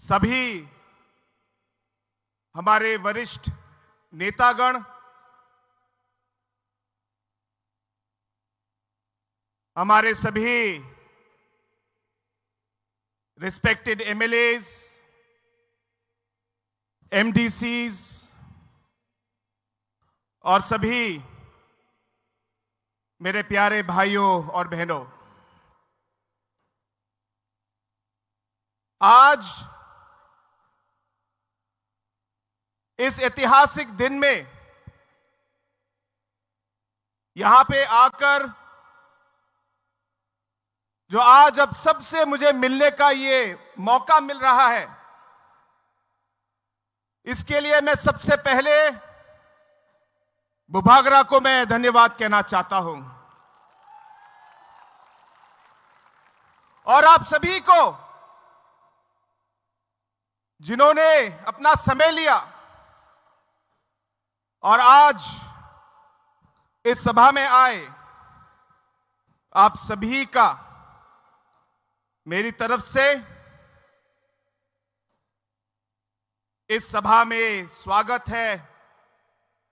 सभी हमारे वरिष्ठ नेतागण, हमारे सभी रिस्पेक्टेड एमएलएज, एमडीसीज और सभी मेरे प्यारे भाइयों और बहनों, आज इस ऐतिहासिक दिन में यहां पे आकर जो आज अब सबसे मुझे मिलने का ये मौका मिल रहा है, इसके लिए मैं सबसे पहले बुभागरा को मैं धन्यवाद कहना चाहता हूं और आप सभी को जिन्होंने अपना समय लिया और आज इस सभा में आए। आप सभी का मेरी तरफ से इस सभा में स्वागत है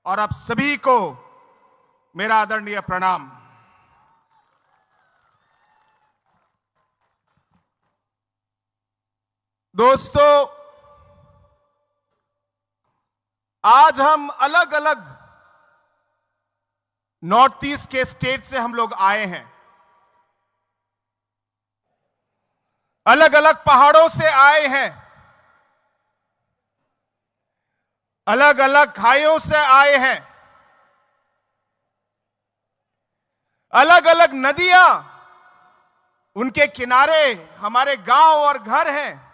और आप सभी को मेरा आदरणीय प्रणाम। दोस्तों, आज हम अलग अलग नॉर्थ ईस्ट के स्टेट से हम लोग आए हैं, अलग अलग पहाड़ों से आए हैं, अलग अलग खाइयों से आए हैं, अलग अलग नदियां, उनके किनारे हमारे गांव और घर हैं।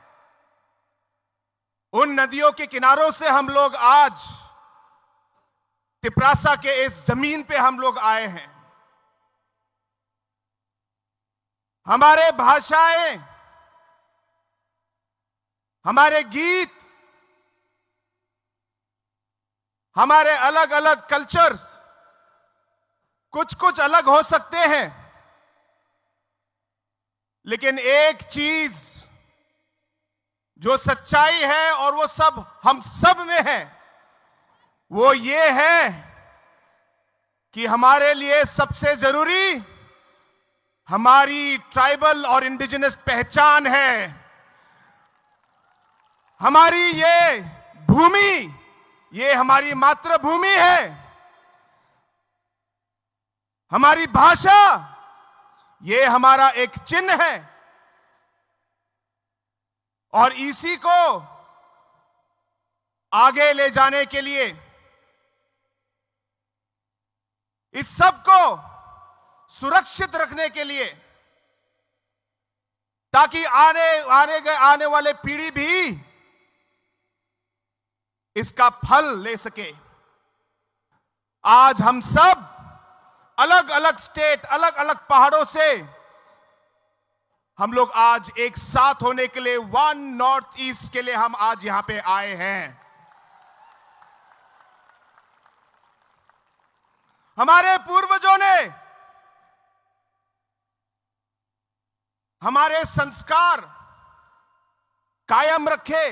उन नदियों के किनारों से हम लोग आज तिपरासा के इस जमीन पे हम लोग आए हैं। हमारे भाषाएं, हमारे गीत, हमारे अलग अलग कल्चर्स कुछ कुछ अलग हो सकते हैं, लेकिन एक चीज जो सच्चाई है और वो सब हम सब में है, वो ये है कि हमारे लिए सबसे जरूरी हमारी ट्राइबल और इंडिजिनस पहचान है। हमारी ये भूमि, ये हमारी मातृभूमि है। हमारी भाषा, ये हमारा एक चिन्ह है और इसी को आगे ले जाने के लिए, इस सब को सुरक्षित रखने के लिए, ताकि आने वाले पीढ़ी भी इसका फल ले सके, आज हम सब अलग अलग स्टेट, अलग अलग पहाड़ों से हम लोग आज एक साथ होने के लिए, वन नॉर्थ ईस्ट के लिए हम आज यहां पे आए हैं। हमारे पूर्वजों ने हमारे संस्कार कायम रखे,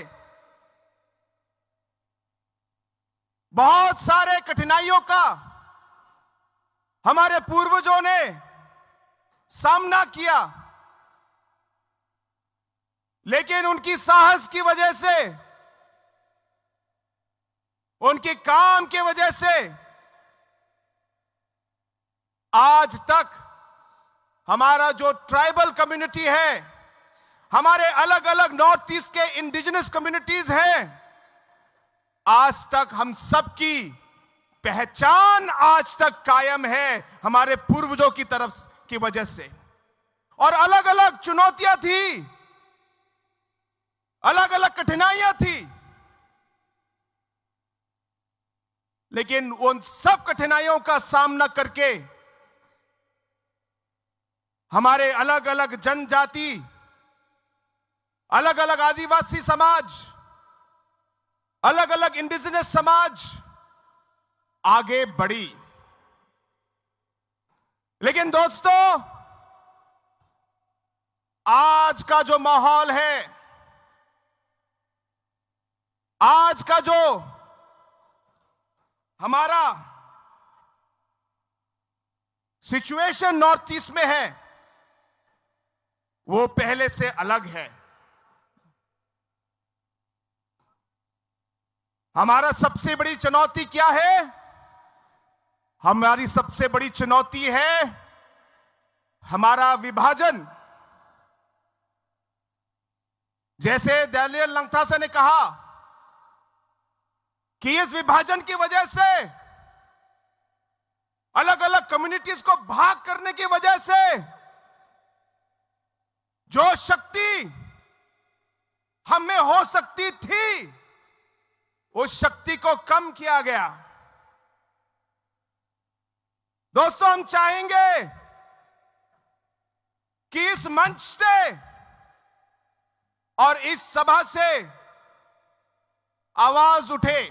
बहुत सारे कठिनाइयों का हमारे पूर्वजों ने सामना किया, लेकिन उनकी साहस की वजह से, उनके काम की वजह से आज तक हमारा जो ट्राइबल कम्युनिटी है, हमारे अलग अलग नॉर्थ ईस्ट के इंडिजिनस कम्युनिटीज हैं, आज तक हम सबकी पहचान आज तक कायम है हमारे पूर्वजों की तरफ की वजह से। और अलग अलग चुनौतियां थी, अलग अलग कठिनाइयां थी, लेकिन उन सब कठिनाइयों का सामना करके हमारे अलग अलग जनजाति, अलग अलग आदिवासी समाज, अलग अलग इंडिजिनस समाज आगे बढ़ी। लेकिन दोस्तों, आज का जो माहौल है, आज का जो हमारा सिचुएशन नॉर्थ ईस्ट में है वो पहले से अलग है। हमारा सबसे बड़ी चुनौती क्या है? हमारी सबसे बड़ी चुनौती है हमारा विभाजन। जैसे डैनियल लंगथासा ने कहा कि इस विभाजन की वजह से, अलग अलग कम्युनिटीज को भाग करने की वजह से जो शक्ति हम में हो सकती थी उस शक्ति को कम किया गया। दोस्तों, हम चाहेंगे कि इस मंच से और इस सभा से आवाज उठे,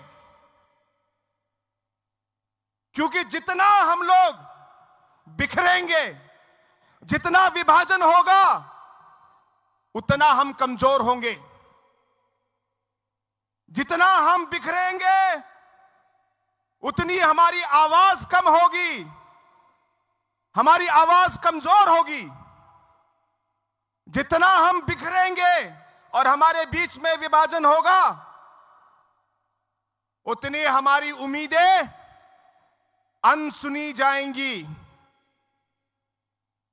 क्योंकि जितना हम लोग बिखरेंगे, जितना विभाजन होगा, उतना हम कमजोर होंगे। जितना हम बिखरेंगे उतनी हमारी आवाज कम होगी, हमारी आवाज कमजोर होगी। जितना हम बिखरेंगे और हमारे बीच में विभाजन होगा, उतनी हमारी उम्मीदें अनसुनी जाएंगी।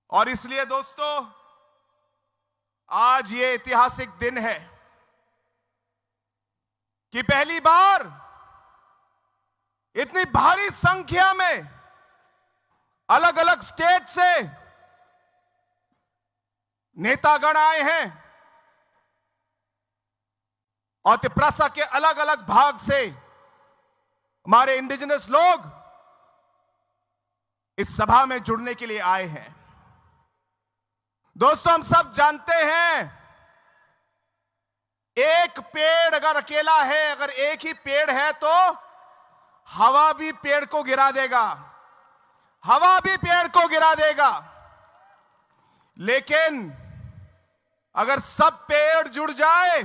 और इसलिए दोस्तों, आज ये ऐतिहासिक दिन है कि पहली बार इतनी भारी संख्या में अलग अलग स्टेट से नेतागण आए हैं और तिप्रासा के अलग अलग भाग से हमारे इंडिजिनस लोग इस सभा में जुड़ने के लिए आए हैं। दोस्तों, हम सब जानते हैं एक पेड़ अगर अकेला है, अगर एक ही पेड़ है तो हवा भी पेड़ को गिरा देगा, हवा भी पेड़ को गिरा देगा। लेकिन अगर सब पेड़ जुड़ जाए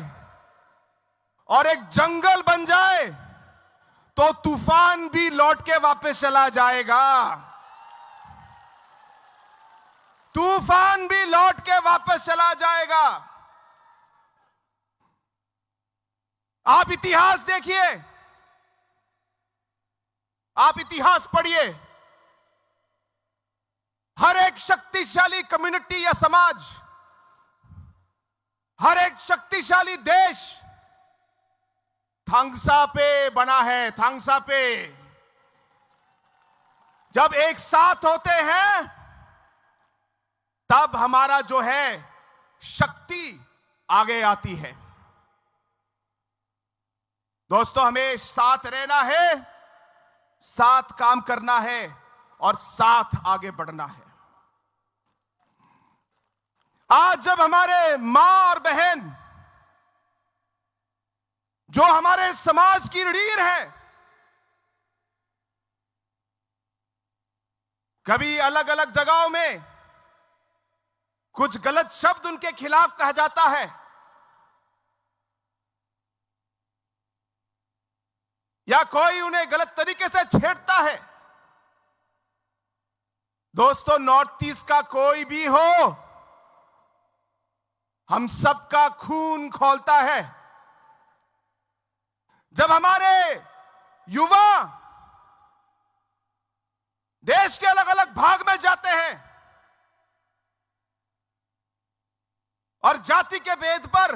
और एक जंगल बन जाए तो तूफान भी लौट के वापस चला जाएगा, तूफान भी लौट के वापस चला जाएगा। आप इतिहास देखिए, आप इतिहास पढ़िए। हर एक शक्तिशाली कम्युनिटी या समाज, हर एक शक्तिशाली देश थांगसा पे बना है। थांगसा पे जब एक साथ होते हैं तब हमारा जो है शक्ति आगे आती है। दोस्तों, हमें साथ रहना है, साथ काम करना है और साथ आगे बढ़ना है। आज जब हमारे मां और बहन जो हमारे समाज की रीढ़ है, कभी अलग अलग जगहों में कुछ गलत शब्द उनके खिलाफ कहा जाता है, या कोई उन्हें गलत तरीके से छेड़ता है। दोस्तों, नॉर्थ ईस्ट का कोई भी हो, हम सबका खून खौलता है। जब हमारे युवा देश के अलग अलग भाग में जाते हैं और जाति के भेद पर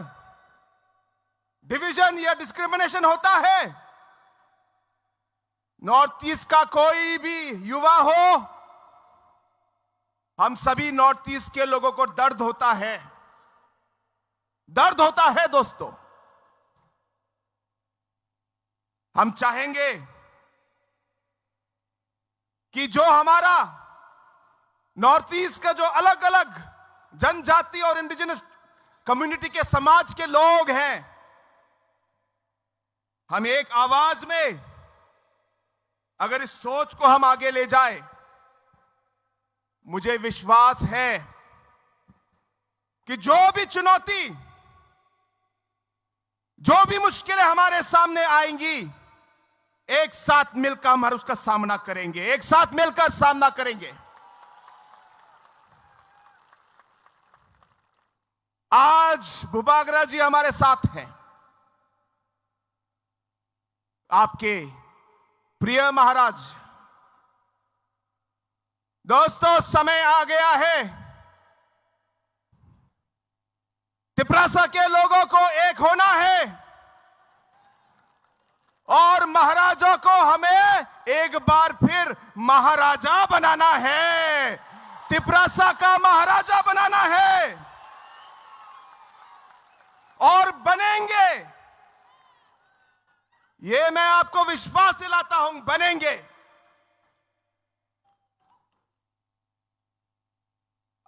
डिवीजन या डिस्क्रिमिनेशन होता है, नॉर्थ ईस्ट का कोई भी युवा हो, हम सभी नॉर्थ ईस्ट के लोगों को दर्द होता है, दर्द होता है। दोस्तों, हम चाहेंगे कि जो हमारा नॉर्थ ईस्ट का जो अलग अलग जनजाति और इंडिजिनस कम्युनिटी के समाज के लोग हैं, हम एक आवाज में अगर इस सोच को हम आगे ले जाए, मुझे विश्वास है कि जो भी चुनौती जो भी मुश्किलें हमारे सामने आएंगी, एक साथ मिलकर हम उसका सामना करेंगे, एक साथ मिलकर सामना करेंगे। आज भूपाग्रा जी हमारे साथ हैं, आपके प्रिय महाराज। दोस्तों, समय आ गया है, तिपरासा के लोगों को एक होना है और महाराजा को हमें एक बार फिर महाराजा बनाना है, तिपरासा का महाराजा बनाना है और बनेंगे। ये मैं आपको विश्वास दिलाता हूं, बनेंगे।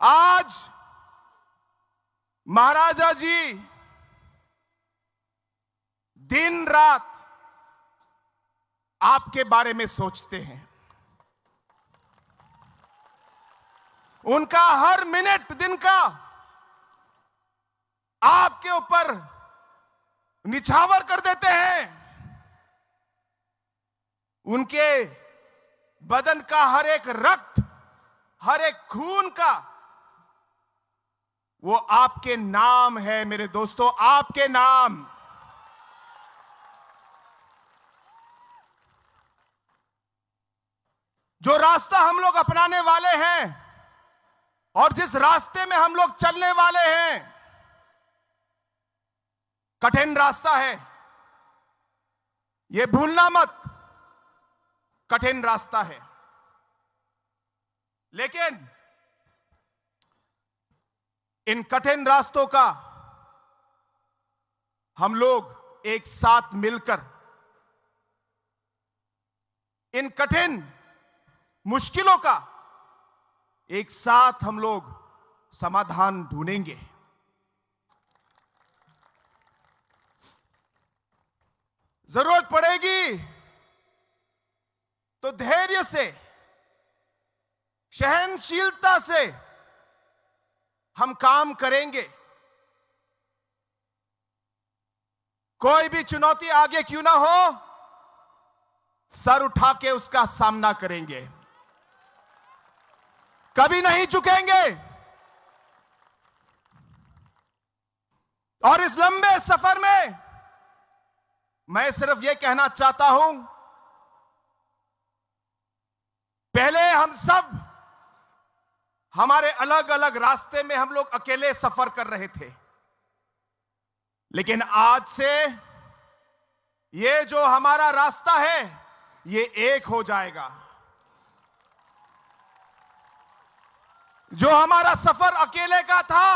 आज महाराजा जी दिन रात आपके बारे में सोचते हैं, उनका हर मिनट दिन का आपके ऊपर निछावर कर देते हैं। उनके बदन का हर एक रक्त, हर एक खून का वो आपके नाम है मेरे दोस्तों, आपके नाम। जो रास्ता हम लोग अपनाने वाले हैं और जिस रास्ते में हम लोग चलने वाले हैं, कठिन रास्ता है, यह भूलना मत, कठिन रास्ता है। लेकिन इन कठिन रास्तों का हम लोग एक साथ मिलकर इन कठिन मुश्किलों का एक साथ हम लोग समाधान ढूंढेंगे। जरूरत पड़ेगी तो धैर्य से, सहनशीलता से हम काम करेंगे। कोई भी चुनौती आगे क्यों ना हो, सर उठा के उसका सामना करेंगे, कभी नहीं झुकेंगे। और इस लंबे सफर में मैं सिर्फ यह कहना चाहता हूं, पहले हम सब हमारे अलग अलग रास्ते में हम लोग अकेले सफर कर रहे थे, लेकिन आज से ये जो हमारा रास्ता है ये एक हो जाएगा। जो हमारा सफर अकेले का था,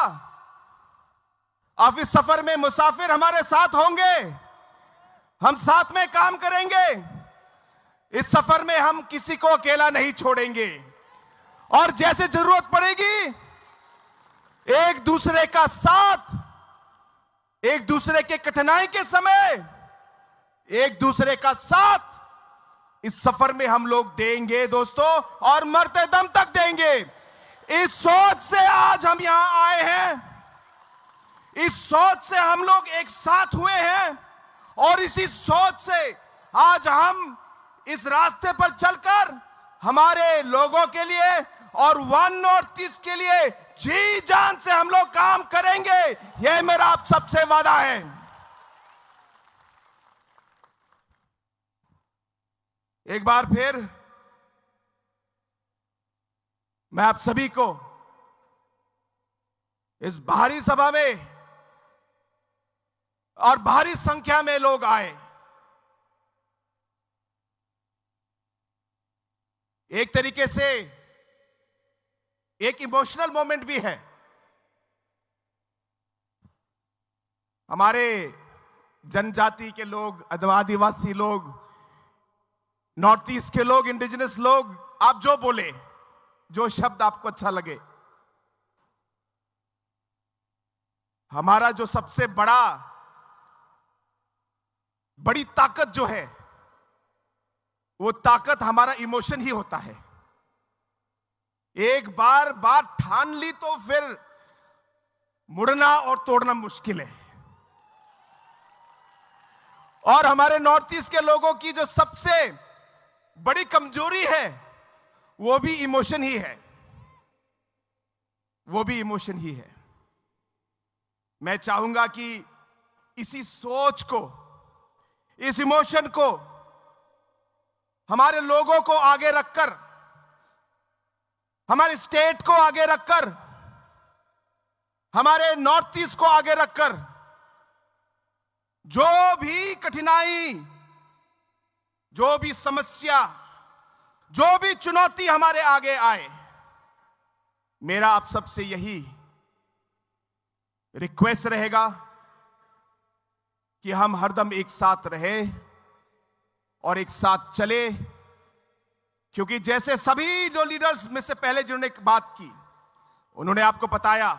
अब इस सफर में मुसाफिर हमारे साथ होंगे, हम साथ में काम करेंगे। इस सफर में हम किसी को अकेला नहीं छोड़ेंगे और जैसे जरूरत पड़ेगी एक दूसरे का साथ, एक दूसरे के कठिनाई के समय एक दूसरे का साथ इस सफर में हम लोग देंगे दोस्तों, और मरते दम तक देंगे। इस सोच से आज हम यहां आए हैं, इस सोच से हम लोग एक साथ हुए हैं और इसी सोच से आज हम इस रास्ते पर चलकर हमारे लोगों के लिए और वन नॉर्थ ईस्ट के लिए जी जान से हम लोग काम करेंगे। यह मेरा आप सबसे वादा है। एक बार फिर मैं आप सभी को इस भारी सभा में और भारी संख्या में लोग आए, एक तरीके से एक इमोशनल मोमेंट भी है। हमारे जनजाति के लोग, आदिवासी लोग, नॉर्थ ईस्ट के लोग, इंडिजिनस लोग, आप जो बोले, जो शब्द आपको अच्छा लगे, हमारा जो सबसे बड़ी ताकत जो है, वो ताकत हमारा इमोशन ही होता है। एक बार बात ठान ली तो फिर मुड़ना और तोड़ना मुश्किल है। और हमारे नॉर्थ ईस्ट के लोगों की जो सबसे बड़ी कमजोरी है वो भी इमोशन ही है, वो भी इमोशन ही है। मैं चाहूंगा कि इसी सोच को, इस इमोशन को हमारे लोगों को आगे रखकर, हमारे स्टेट को आगे रखकर, हमारे नॉर्थ ईस्ट को आगे रखकर जो भी कठिनाई, जो भी समस्या, जो भी चुनौती हमारे आगे आए, मेरा आप सबसे यही रिक्वेस्ट रहेगा कि हम हरदम एक साथ रहे और एक साथ चले। क्योंकि जैसे सभी जो लीडर्स में से पहले जिन्होंने बात की, उन्होंने आपको बताया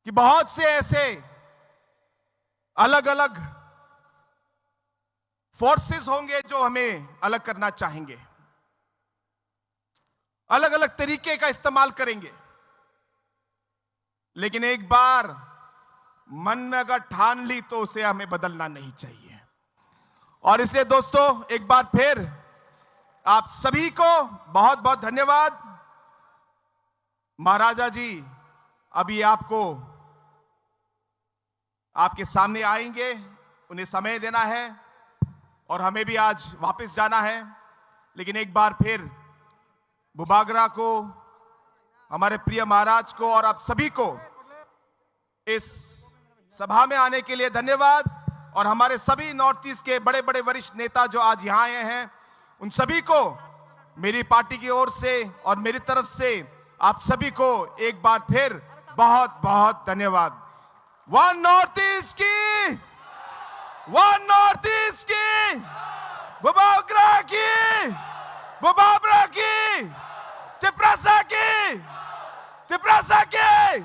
कि बहुत से ऐसे अलग अलग फोर्सेस होंगे जो हमें अलग करना चाहेंगे, अलग अलग तरीके का इस्तेमाल करेंगे, लेकिन एक बार मन में अगर ठान ली तो उसे हमें बदलना नहीं चाहिए। और इसलिए दोस्तों, एक बार फिर आप सभी को बहुत बहुत धन्यवाद। महाराजा जी अभी आपको आपके सामने आएंगे, उन्हें समय देना है और हमें भी आज वापस जाना है। लेकिन एक बार फिर बुबागरा को, हमारे प्रिय महाराज को और आप सभी को इस सभा में आने के लिए धन्यवाद। और हमारे सभी नॉर्थ ईस्ट के बड़े बड़े वरिष्ठ नेता जो आज यहां आए हैं, उन सभी को मेरी पार्टी की ओर से और मेरी तरफ से आप सभी को एक बार फिर बहुत बहुत धन्यवाद। वन नॉर्थ ईस्ट की, वन नॉर्थ ईस्ट की, बुबागरा की, बुबागरा की, तिपरासा की, तिपरासा की।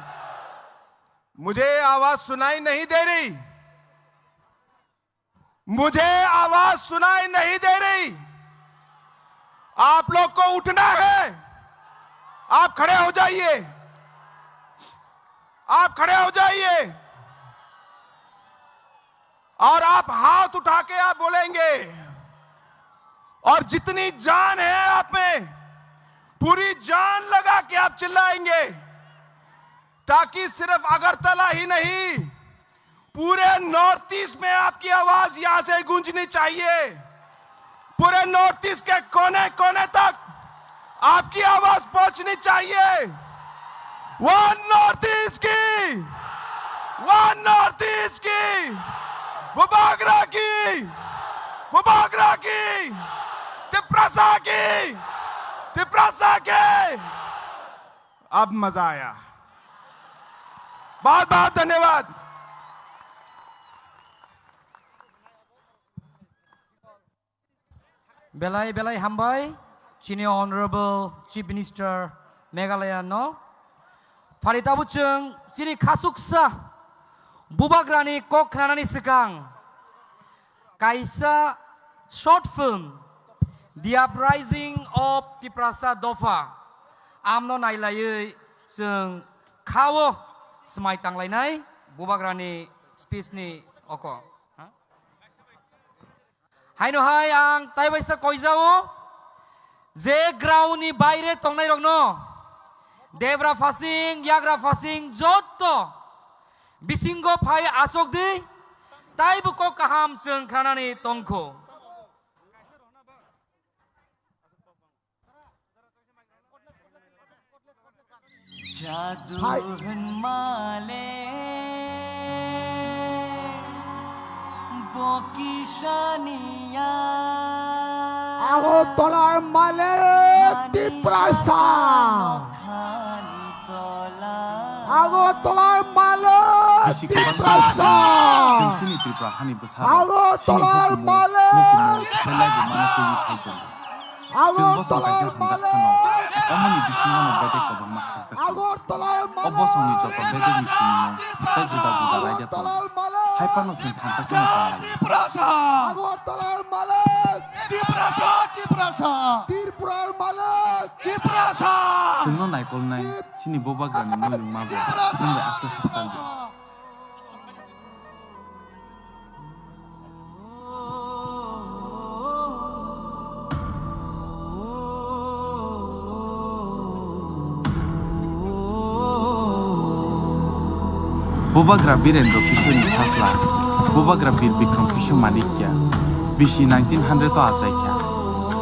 मुझे आवाज सुनाई नहीं दे रही, मुझे आवाज सुनाई नहीं दे रही। आप लोग को उठना है, आप खड़े हो जाइए, आप खड़े हो जाइए और आप हाथ उठा के आप बोलेंगे और जितनी जान है आप में पूरी जान लगा के आप चिल्लाएंगे, ताकि सिर्फ अगरतला ही नहीं, पूरे नॉर्थ ईस्ट में आपकी आवाज यहां से गूंजनी चाहिए। पूरे नॉर्थ ईस्ट के कोने कोने तक आपकी आवाज पहुंचनी चाहिए। वन नॉर्थ ईस्ट की, वन नॉर्थ ईस्ट की, बुबागरा की, बुबागरा की, तिपरासा की, तिपरासा के। अब मजा आया, बहुत बहुत धन्यवाद। Belai belai hambai, Senior Honorable Chief Minister Meghalaya no. Parita buceng sini kasuksa bubagrani kok kranani sekang. Kaisa short film The Uprising of Tiprasa Dofa. Amno nailai seng kawo semai tanglainai bubagrani speech ni oko. Haino hai ang taibaisa koizao je ground ni baire tongnai rokno devra fasing yagra fasing jotto bisingo phai asok di taibu ko kaham seng khanani tongko jadu male Bokishania Agotolar male Tiprasa Agotolar male Tiprasa Agotolar male Agotolar male 어머니 비신하는 배대가 막 항상 어버송이 저거 배대기 신이면 배주다 라이자도 할바노스는 단사점을 Tiprasa Agotolar male Tiprasa Tiprasa Tipurar male Tiprasa 승론 날 골나이 신이 보박이라는 노력 마고 근데 아스 합산지 Bobagra Birendro Kishori Sasla, Bobagra Bir Bikram Kishu Manikya, Bishi 1900 to Ajaikya.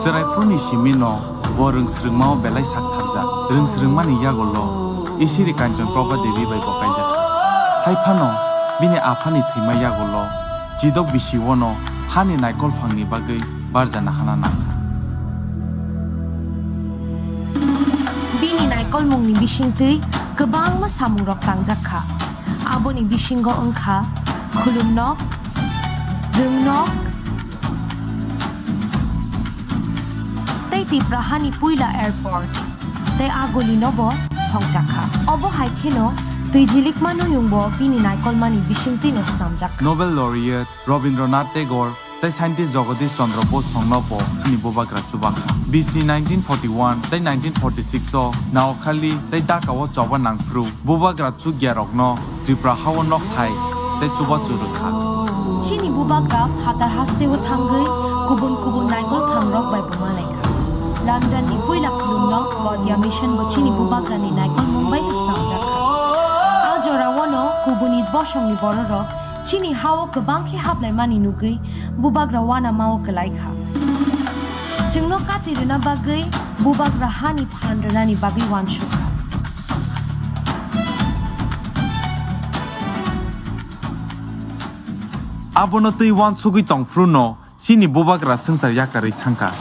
Zerai Funi Shimino, Borung Srungmao Belai Saktarja, Rung Srungmani Yagolo, Ishiri Kanjon Proba Devi by Bokaja. Haipano, Bini Apani Tima Yagolo, Jidok Bishi Wono, Hani Naikol Fangi Bagai, Barzana Hananaka. Bini Naikol Mungni Bishingtui, Gebang Masamung Rok Tangjaka. Aboni Bishingo Engka, Kulum Nok, Rung Nok, Tei Prahani Puila Airport, Tei Agoli Nobo, Songjaka. Obo Haikino, Tui Jilik Manu Yungbo, Bini Naikol Mani Bishingtino Snamjaka. Nobel laureate Rabindranath Tagore, the scientist Jagadish Chandra Bose Songlopo, Chini Bobagra Chubaka. BC 1941, the 1946 so, now Kali, the Dakawa Chawa Nangfru, Bobagra Chugyarokno, Tripura Hawanok Thai, the Chuba Churukha. Chini Bobagra, Hatar Hastewo Tangai, Kubun Kubun Naikol Tangrok by Bumaleka. London ni Puila Kulumnok, Gaudia Mission Bochini Bobagra ni Naikol Mumbai Snamjaka. Ajora Wono, Kubunit Boshong ni Bororo, Chini Hawo Kabangki Hablai Mani Nugui, Bobagra Wana Mao Kalaika. Jengno Kati Rina Bagai, Bobagra Hani Pandrani Babi Wanshuka. Abono Tui Wan Sugi Tong Fruno, Chini Bobagra Sungsar Yakari Tanka.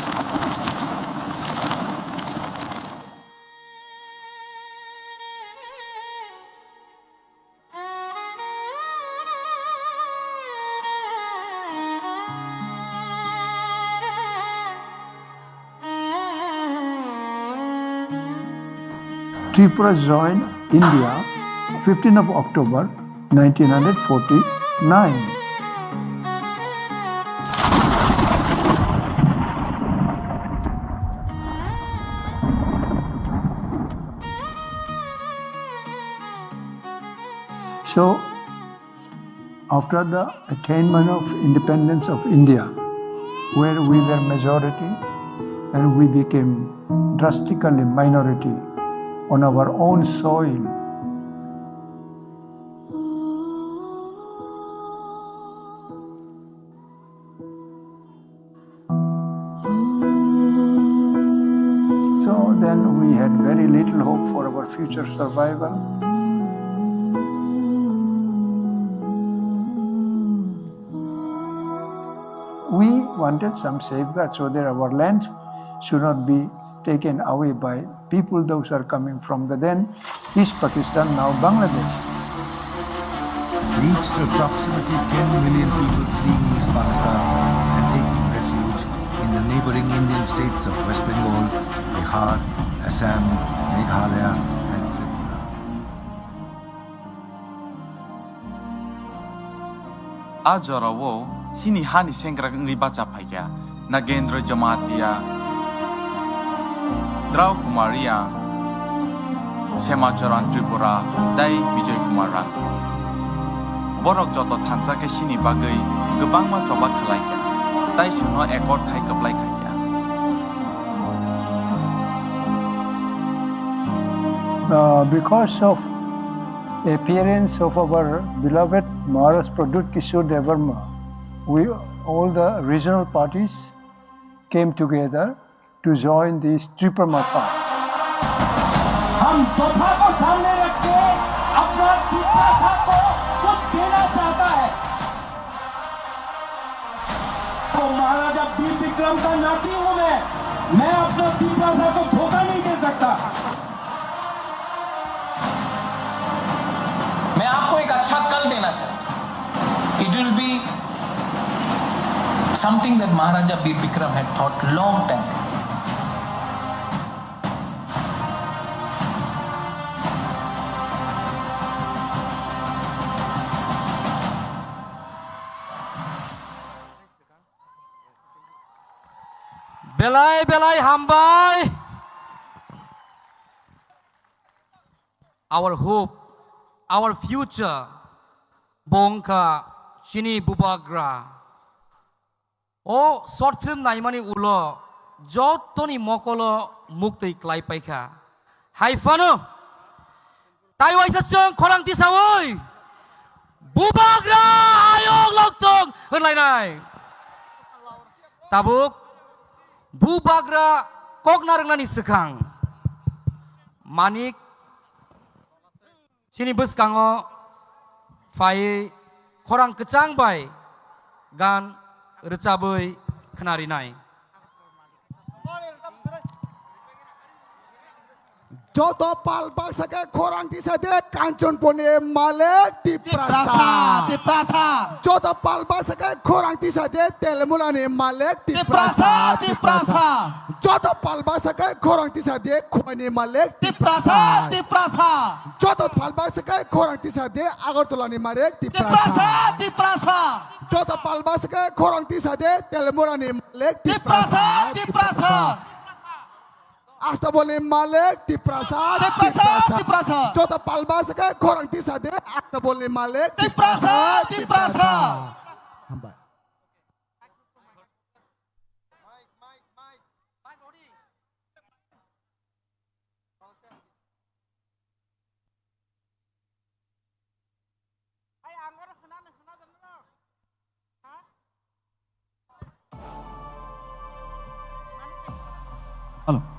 Tripura joined India 15 of October 1949. So, after the attainment of independence of India, where we were majority and we became drastically minority on our own soil, so then we had very little hope for our future survival. We wanted some safeguards so that our land should not be taken away by people those are coming from the then East Pakistan, now Bangladesh. Reached approximately 10 million people fleeing East Pakistan and taking refuge in the neighboring Indian states of West Bengal, Bihar, Assam, Meghalaya and Tripura. Ajorawo, Sini Hani Sengrak Nribacha Paya, Nagendra Jamatia, Drau Kumaria, Semacharan Tripura, Dai Vijay Kumaran. Borok Joto Tansake Shini Bagai, Gabangma Choba Kalaika, Dai Shuno Ekot Thai Kaplai Kaya. Because of the appearance of our beloved Maharaj Pradut Kishore Devarma, all the regional parties came together to join this Tripura Mata. हम तोहफा को सामने रख के अपना पितासा को कुछ देना चाहता है। तो महाराजा वीर विक्रम का नाती हूँ मैं अपना पितासा को धोखा नहीं दे सकता। मैं आपको एक अच्छा कल देना चाहता हूँ। It will be something that Maharaja Bir Bikram had thought long time ago. Belai belai hambai. Our hope, our future, Bongka, Chini Bobagra. Oh, short film naimani ulo, jotoni mokolo mukti klai paika. Hai fano, tai wai sachang korang tisawoi. bubagra ayong logtong hunlainai tabuk bubagra kokna rwngnani swkang manik sini bwskango fai khorang kwchang bai gan rwchabui khnarinai Joto palbak sake khorang tisade Kanchanpuri Malik Tiprasa. Joto palbak sake khorang tisade Telemulani Malik Tiprasa. Joto palbak sake khorang tisade Khoni Malik Tiprasa. Joto palbak sake khorang tisade Agartala ni Malik Tiprasa. Joto palbak sake khorang tisade Telemulani Malik Tiprasa. Asta boleh Malik Tiprasa. Jota palba sake khorang tisade asta boleh Malik Tiprasa. Hambai.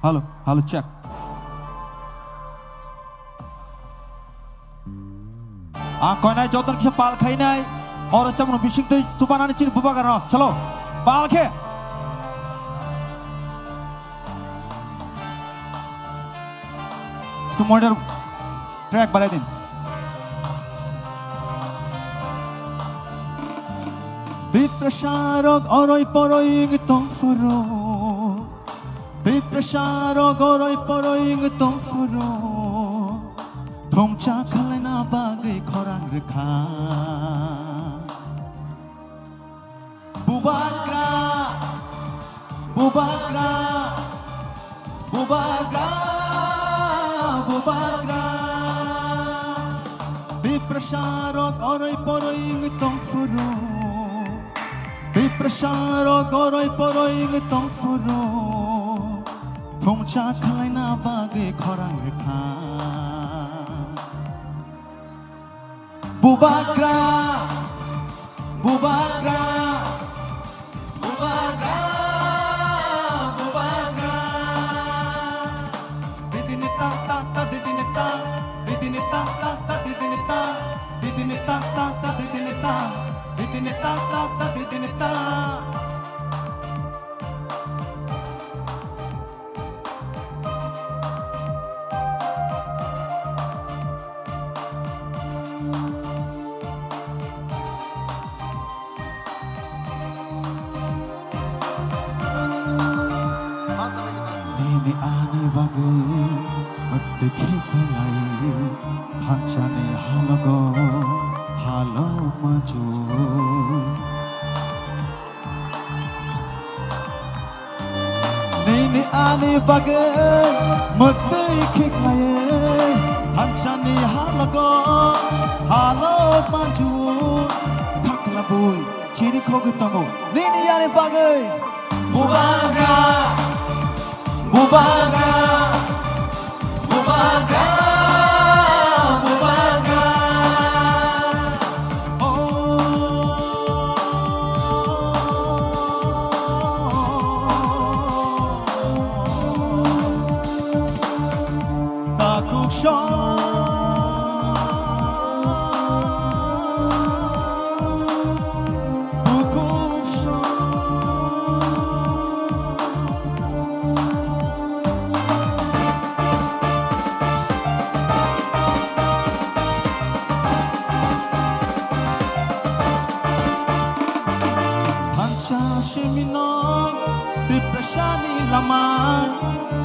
Halo, check. Koi nai jotan kisah pal khai nai, orang cakap nak bising tu cuba nani ciri buba karena, chalo, pal ke. Tu model track balai din. Biprasarok oroi poroi ngitong furo. Biprasarok oroi poroi ngitong furo. Thongcha khalena bagai khorang rekha. Bubagra Biprasarok oroi poroi ngitong furo. Biprasarok oroi poroi ngitong furo. Thongcha khalena bagai khorang rekha. Bubagra Didinita didinita didinita didinita didinita didinita didinita didinita Nini ani bagai Maddekhi khalai Hanchane halago Halo maju Nini ani bagai Maddekhi khalai Hanchane halago Halo maju Thakla bui Chiri khogitango Nini ani bagai Bubagra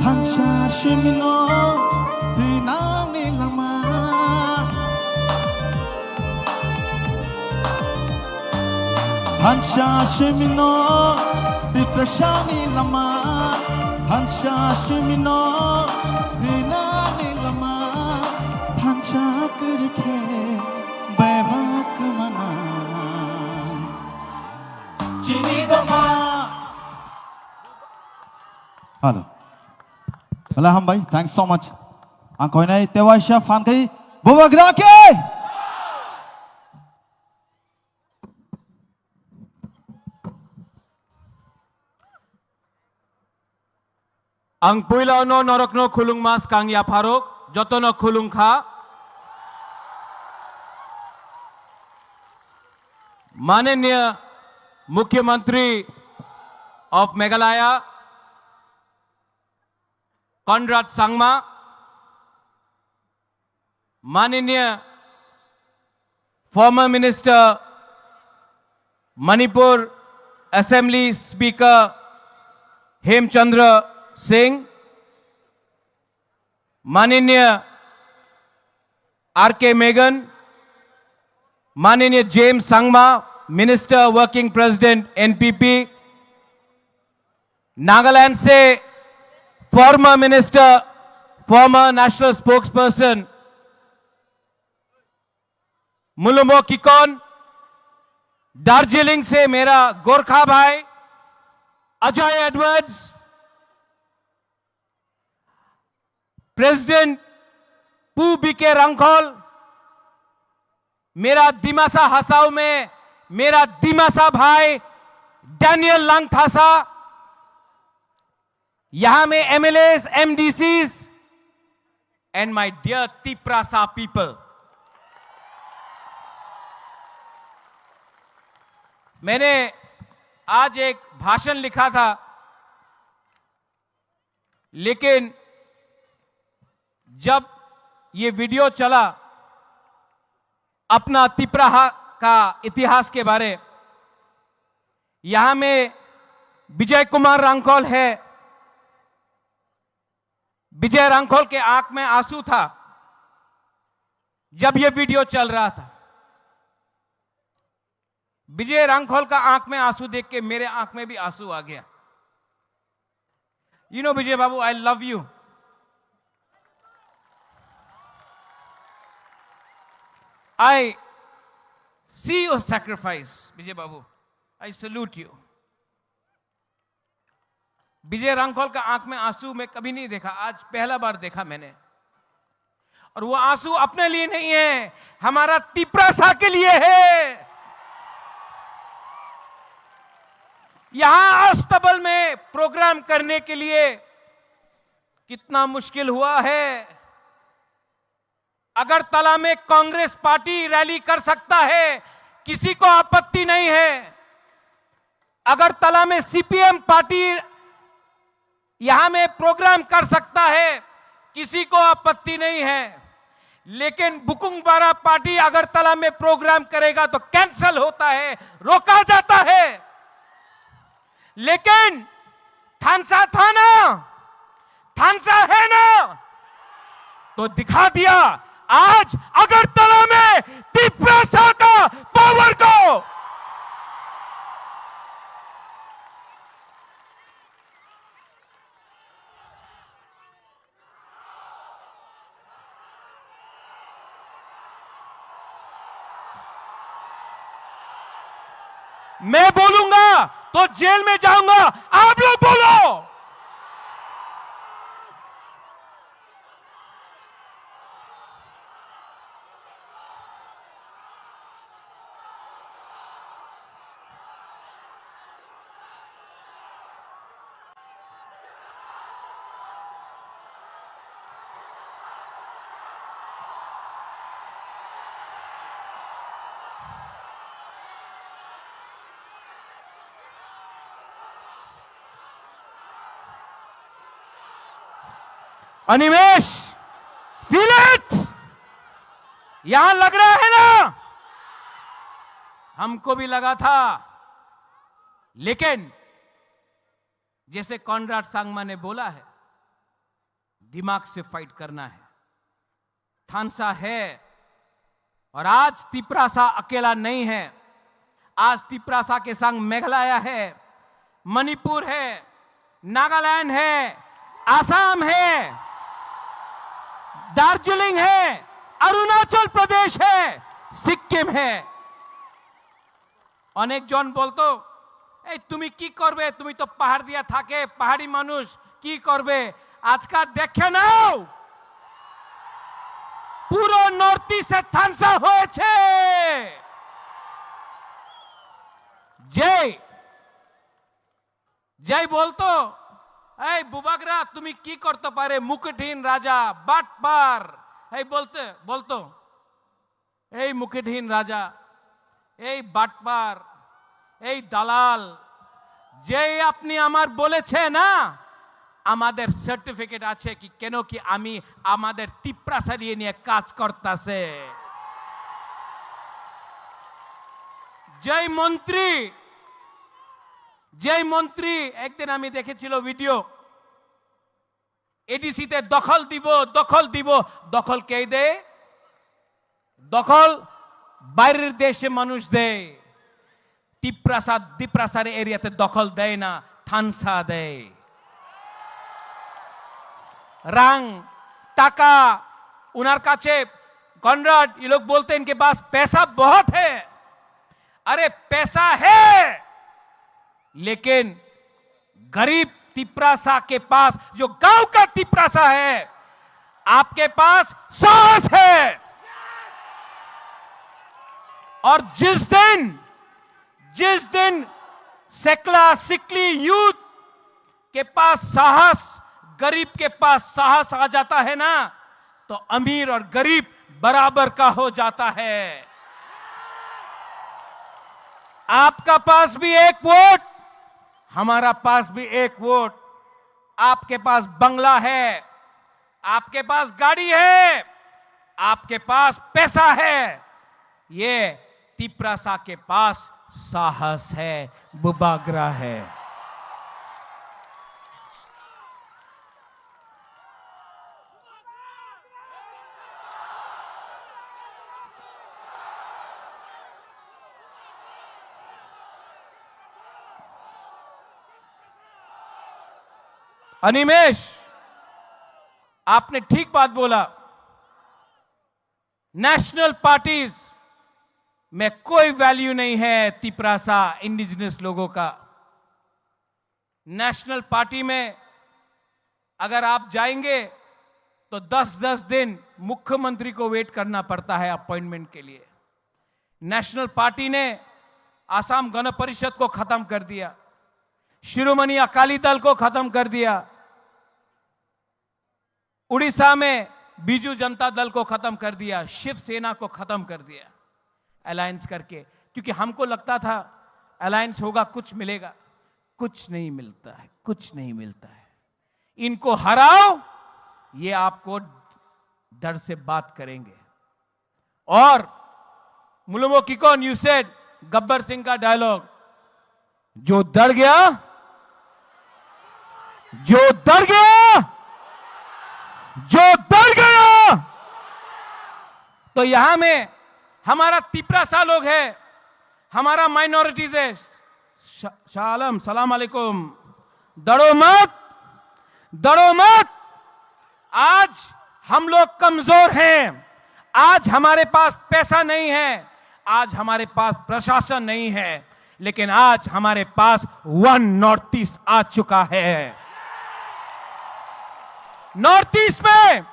Hancha shimino dinani lama Hancha shimino diprashani lama Hancha shimino dinani lama Hancha kurke bebak mana Chini dama Halo. Alhamdulillah, thanks so much. Ang koi nai tewaisha fan kai Bubagra ke. Ang puila no norokno khulung mas kang ya pharok jotono khulung kha माननीय मुख्यमंत्री of Meghalaya Conrad Sangma, माननीय former minister Manipur Assembly Speaker Hemchandra Singh, माननीय R.K. Megan, माननीय James Sangma, minister working president NPP, Nagaland से former minister, former national spokesperson Mulumo Kikon, Darjeeling से मेरा गोरखा भाई Ajay Edwards, president Pu BK Rangkhol, मेरा दिमासा हसाऊ में मेरा दिमासा भाई डैनियल लंगथासा, यहां में MLAs, MDCs and my dear Tiprasa people. मैंने आज एक भाषण लिखा था, लेकिन जब ये वीडियो चला अपना तिप्राहा का इतिहास के बारे, यहां में विजय कुमार रंगखोल है, विजय रंगखोल के आंख में आंसू था जब यह वीडियो चल रहा था। विजय रंगखोल का आंख में आंसू देख के मेरे आंख में भी आंसू आ गया। You know Vijay Babu, I love you. I see your sacrifice, Vijay Babu. I salute you। विजय रंगखोल का आंख में आंसू मैं कभी नहीं देखा, आज पहला बार देखा मैंने। और वो आंसू अपने लिए नहीं है, हमारा तिप्रासा के लिए है। यहां अस्तबल में प्रोग्राम करने के लिए कितना मुश्किल हुआ है। अगरतला में कांग्रेस पार्टी रैली कर सकता है, किसी को आपत्ति नहीं है। अगरतला में सीपीएम पार्टी यहां में प्रोग्राम कर सकता है, किसी को आपत्ति नहीं है। लेकिन बुकुंगबारा पार्टी अगरतला में प्रोग्राम करेगा तो कैंसिल होता है, रोका जाता है। लेकिन थानसा था ना, थानसा है ना, तो दिखा दिया आज अगरतला में तिप्रासा का पावर को। मैं बोलूंगा तो जेल में जाऊंगा, आप लोग बोलो। अनिमेश, फील इट, यहां लग रहा है ना, हमको भी लगा था। लेकिन जैसे कॉनराड सांगमा ने बोला है, दिमाग से फाइट करना है। थानसा है और आज तिप्रासा अकेला नहीं है। आज तिप्रासा के संग मेघालय है, मणिपुर है, नागालैंड है, आसाम है, दार्जिलिंग है, अरुणाचल प्रदेश है, सिक्किम है। अनेक जन बोलतो তুমি কি করবে, তুমি তো পাহাড় দিয়া থাকে, পাহাড়ি মানুষ কি করবে। আজকাল দেখে নাও পুরো নর্থ ইস্টে থানসা হয়েছে। জয় জয় বলতো এই বুবাগরা তুমি কি করতে পারে মুকুটহীন রাজা বাটপার এই বলতো এই মুকুটহীন রাজা এই বাটপার এই দালাল যে আপনি আমার বলেছে না আমাদের সার্টিফিকেট আছে কি কেন কি আমি আমাদের টিপ্রাসা নিয়ে কাজ করতেছে যেই মন্ত্রী একদিন আমি দেখেছিল ভিডিও এডিসিতে দখল দিব দখল কে দেয় দখল বাইরের দেশে মানুষ দেয় দ্বীপ্রাসাদ এরিয়াতে দখল দেয় না থানসা দেয় रंग टाका उनर काचे कॉनराड ये लोग बोलते हैं इनके पास पैसा बहुत है अरे पैसा है लेकिन गरीब तिपरासा के पास जो गांव का तिपरासा है आपके पास साहस है और जिस दिन सेकला सिकली यूथ के पास साहस गरीब के पास साहस आ जाता है ना तो अमीर और गरीब बराबर का हो जाता है आपका पास भी एक वोट हमारा पास भी एक वोट आपके पास बंगला है आपके पास गाड़ी है आपके पास पैसा है ये तिपरासा के पास साहस है बुबागरा है अनिमेश आपने ठीक बात बोला नेशनल पार्टीज में कोई वैल्यू नहीं है तिपरासा इंडिजिनस लोगों का नेशनल पार्टी में अगर आप जाएंगे तो 10-10 दिन मुख्यमंत्री को वेट करना पड़ता है अपॉइंटमेंट के लिए नेशनल पार्टी ने आसाम गण परिषद को खत्म कर दिया शिरोमणि अकाली दल को खत्म कर दिया उड़ीसा में बीजू जनता दल को खत्म कर दिया शिवसेना को खत्म कर दिया अलायंस करके क्योंकि हमको लगता था अलायंस होगा कुछ मिलेगा कुछ नहीं मिलता है इनको हराओ ये आपको डर से बात करेंगे और मुलुमो किकोन यू सेड गब्बर सिंह का डायलॉग जो डर गया तो यहां में हमारा तिपरासा लोग है हमारा माइनॉरिटीज है शालम सलाम अलैकुम डरो मत आज हम लोग कमजोर हैं आज हमारे पास पैसा नहीं है आज हमारे पास प्रशासन नहीं है लेकिन आज हमारे पास वन नॉर्थ ईस्ट आ चुका है नॉर्थ ईस्ट में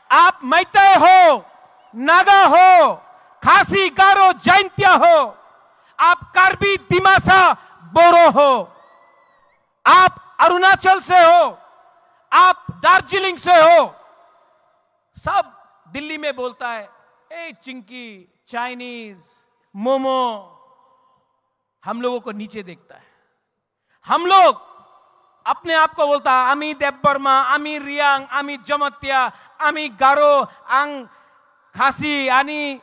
आप मैतेई हो नागा हो खासी गारो जैंतिया हो आप कार्बी दिमासा बोरो हो आप अरुणाचल से हो आप दार्जिलिंग से हो सब दिल्ली में बोलता है ए चिंकी चाइनीज मोमो हम लोगों को नीचे देखता है हम लोग अपने आप को बोलता है अमी देवबर्मा अमी रियांग अमी जमत्या अमी गारो अंग खासी यानी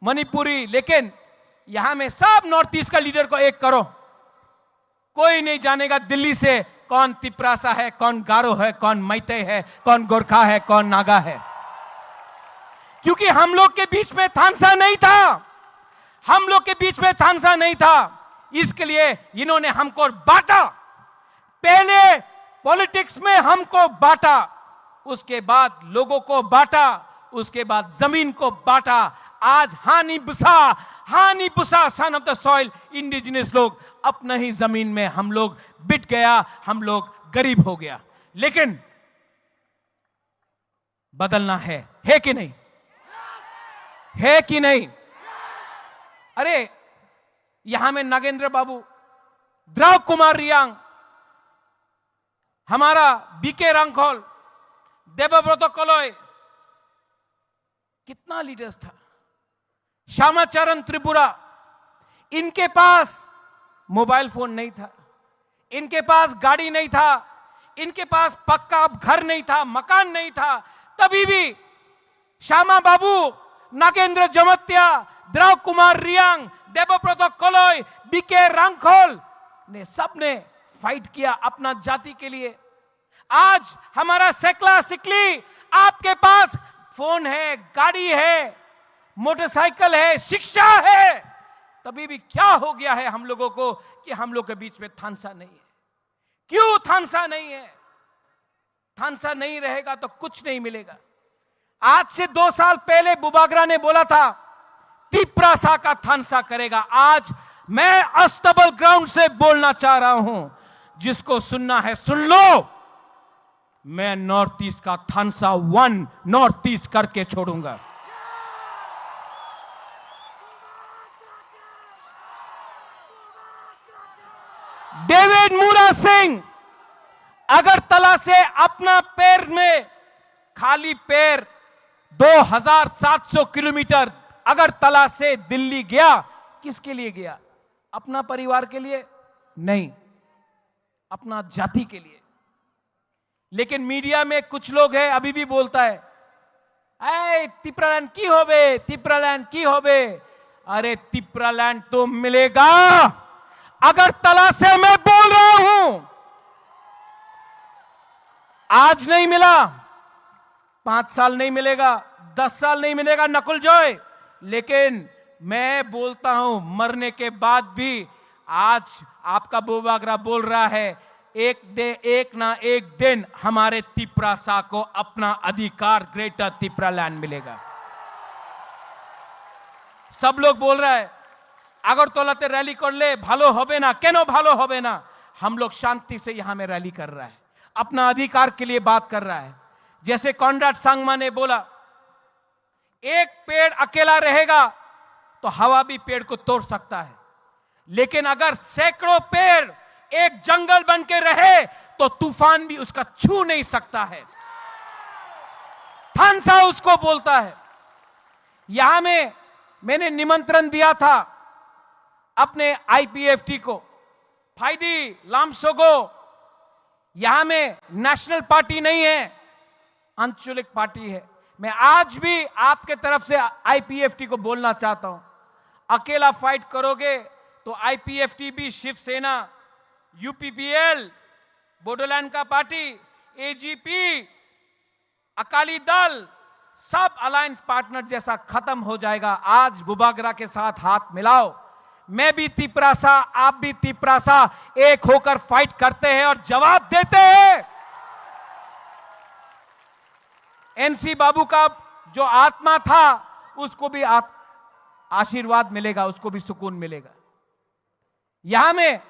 मणिपुरी लेकिन यहां में सब नॉर्थ ईस्ट का लीडर को एक करो कोई नहीं जानेगा दिल्ली से कौन तिपरासा है कौन गारो है कौन मैतेई है कौन गोरखा है कौन नागा है क्योंकि हम लोग के बीच में थानसा नहीं था इसके लिए इन्होंने हमको बांटा पहले पॉलिटिक्स में हमको बांटा उसके बाद लोगों को बांटा उसके बाद जमीन को बांटा आज हानि बुसा son of the soil indigenous लोग अपना ही जमीन में हम लोग बिट गया हम लोग गरीब हो गया लेकिन बदलना है कि नहीं अरे यहां में नागेंद्र बाबू द्रव कुमार रियांग हमारा बीके रंगखोल, देवव्रत कलोय, कितना लीडर्स था, श्यामाचरण त्रिपुरा, इनके पास मोबाइल फोन नहीं था, इनके पास गाड़ी नहीं था, इनके पास पक्का घर नहीं था, मकान नहीं था, तभी भी श्यामा बाबू, नागेंद्र जमत्या, द्रव कुमार रियांग, देवव्रत कलोय, बीके रंगखोल ने सबने फाइट किया अपना जाति के लिए। आज हमारा सेकला सिकली, आपके पास फोन है, गाड़ी है, मोटरसाइकिल है, शिक्षा है, तभी भी क्या हो गया है हम लोगों को कि हम लोग के बीच में थानसा नहीं है। क्यों थानसा नहीं है? थानसा नहीं रहेगा तो कुछ नहीं मिलेगा। आज से 2 साल पहले बुबागरा ने बोला था तिप्रासा का थानसा करेगा। आज मैं अस्तबल ग्राउंड से बोलना चाह रहा हूं, जिसको सुनना है सुन लो, मैं नॉर्थ ईस्ट का थानसा 1 नॉर्थ ईस्ट करके छोड़ूंगा। डेविड मूरा सिंह अगरतला से अपना पैर में खाली पैर 2700 किलोमीटर अगरतला से दिल्ली गया। किसके लिए गया? अपना परिवार के लिए नहीं, अपना जाति के लिए। लेकिन मीडिया में कुछ लोग हैं अभी भी बोलता है, ऐ तिप्रालैंड की होबे, तिप्रालैंड की होबे। अरे तिप्रालैंड तो मिलेगा, अगरतला से मैं बोल रहा हूं। आज नहीं मिला, 5 साल नहीं मिलेगा, 10 साल नहीं मिलेगा नकुल जॉय, लेकिन मैं बोलता हूं मरने के बाद भी। आज आपका बुबागरा बोल रहा है एक ना एक दिन हमारे तिप्रासा को अपना अधिकार ग्रेटर तिप्रालैंड मिलेगा। सब लोग बोल रहा है আগরতলাতে रैली कर ले, भालो होबे ना। केनो भालो होबे ना? हम लोग शांति से यहां में रैली कर रहा है, अपना अधिकार के लिए बात कर रहा है। जैसे कॉनराड सांगमा ने बोला, एक पेड़ अकेला रहेगा तो हवा भी पेड़ को तोड़ सकता है, लेकिन अगर सैकड़ों पेड़ एक जंगल बन के रहे तो तूफान भी उसका छू नहीं सकता है। थानसा उसको बोलता है। यहां में मैंने निमंत्रण दिया था अपने आईपीएफटी को, फाइदी लामसोगो। यहां में नेशनल पार्टी नहीं है, आंचलिक पार्टी है। मैं आज भी आपके तरफ से आईपीएफटी को बोलना चाहता हूं, अकेला फाइट करोगे तो आईपीएफटी भी, शिवसेना, यूपीपीएल, बोडोलैंड का पार्टी, एजीपी, अकाली दल, सब अलायंस पार्टनर जैसा खत्म हो जाएगा। आज बुबागरा के साथ हाथ मिलाओ। मैं भी तिप्रासा, आप भी तिप्रासा, एक होकर फाइट करते हैं और जवाब देते हैं। एनसी बाबू का जो आत्मा था उसको भी आशीर्वाद मिलेगा, उसको भी सुकून मिलेगा। यहां में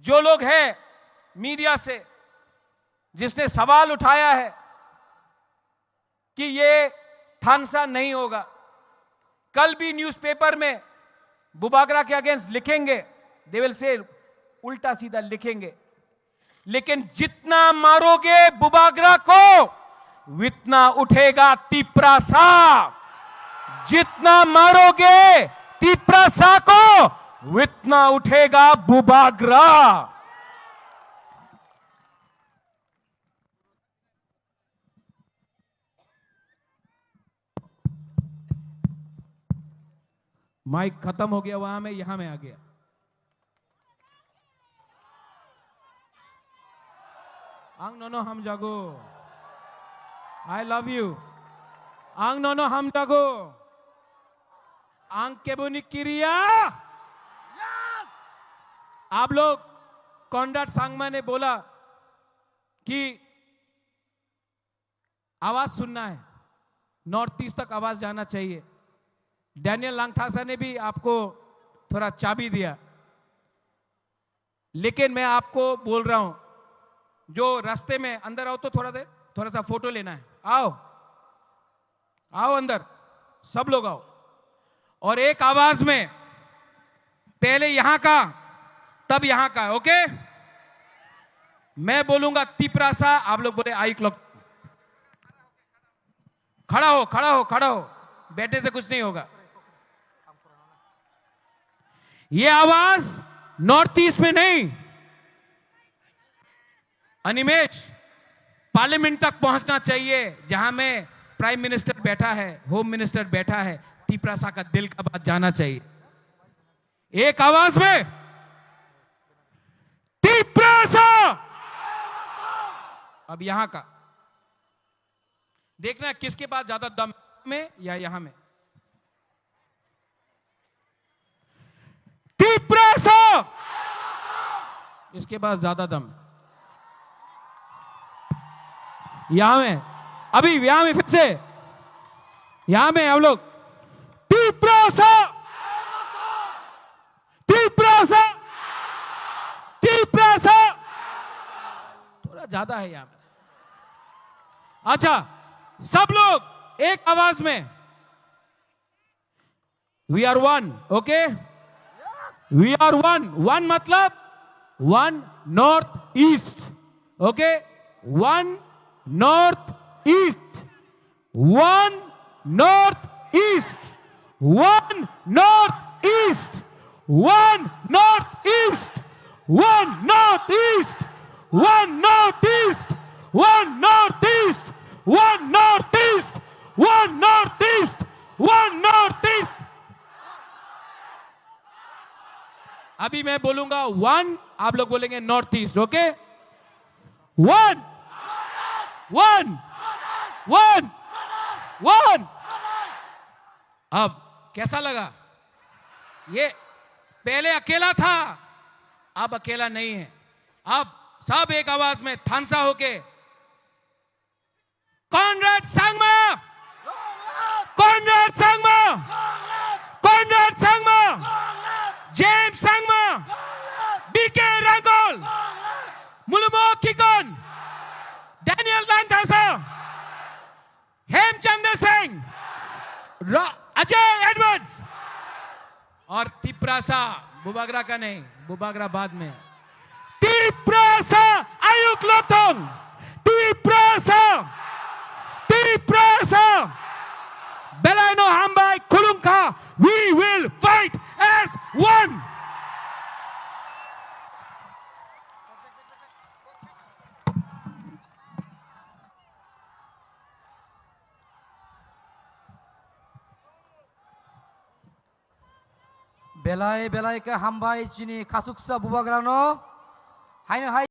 जो लोग हैं मीडिया से, जिसने सवाल उठाया है कि ये थानसा नहीं होगा, कल भी न्यूज़पेपर में बुबागरा के अगेंस्ट लिखेंगे, दे विल से उल्टा सीधा लिखेंगे, लेकिन जितना मारोगे बुबागरा को उतना उठेगा तिप्रासा। जितना मारोगे तिप्रासा को उतना उठेगा बुबागरा। माइक खत्म हो गया वहां में, यहां में आ गया। आंग नोनो हम जागो, आई लव यू। आंग नोनो हम जागो, आंग के बुनी किरिया। आप लोग, कॉनराड सांगमा ने बोला कि आवाज सुनना है, नॉर्थ ईस्ट तक आवाज जाना चाहिए। डैनियल लांगथासा ने भी आपको थोड़ा चाबी दिया, लेकिन मैं आपको बोल रहा हूं, जो रास्ते में अंदर आओ तो थोड़ा सा फोटो लेना है। आओ आओ अंदर, सब लोग आओ, और एक आवाज में, पहले यहां का तब यहां का, ओके? मैं बोलूंगा तिप्रासा, आप लोग बोले आई क्लॉक। खड़ा हो, खड़ा हो, खड़ा हो, बैठे से कुछ नहीं होगा। ये आवाज नॉर्थ ईस्ट में नहीं, अनिमेश, पार्लियामेंट तक पहुंचना चाहिए, जहां में प्राइम मिनिस्टर बैठा है, होम मिनिस्टर बैठा है। तिप्रासा का दिल का बात जाना चाहिए एक आवाज में, तिप्रासा। अब यहां का देखना है किसके पास ज्यादा दम में या यहां में। तिप्रासा, इसके पास ज्यादा दम है। यहां में, अभी यहां में, फिर से यहां में हम लोग तिप्रासा, तिप्रासा, तिप्रासा, थोड़ा ज्यादा है यहां में। अच्छा, सब लोग एक आवाज में, we are one, okay, we are one. One मतलब one North East, okay, one North East, one North East, one North East, one North East, one North East, one North East, one North East, one North East, one North East, one North East. अभी मैं बोलूंगा one, आप लोग बोलेंगे North East, okay, one, one, one, one. अब कैसा लगा? ये पहले अकेला था, अब अकेला नहीं है। अब सब एक आवाज में थानसा होके, कॉनराड सांगमा, कॉनराड सांगमा, कॉनराड सांगमा, जेम्स सांगमा, बीके रंगोल, मुलुमो किकन, डैनियल दांतासा, हेमचंद्र सिंह, अजय एडवर्ड्स और तिप्रासा। बुबागरा का नहीं, बुबागरा बाद में। तिप्रासा आयुक लोथोंग, Tiprasa, Tiprasa, बेलाइनो हाम्बाई खुलुंखा, we will fight as one। बेलाय बेलाय के हामबाय चिनी खासुकसा बुबाग्रानो हाय हाय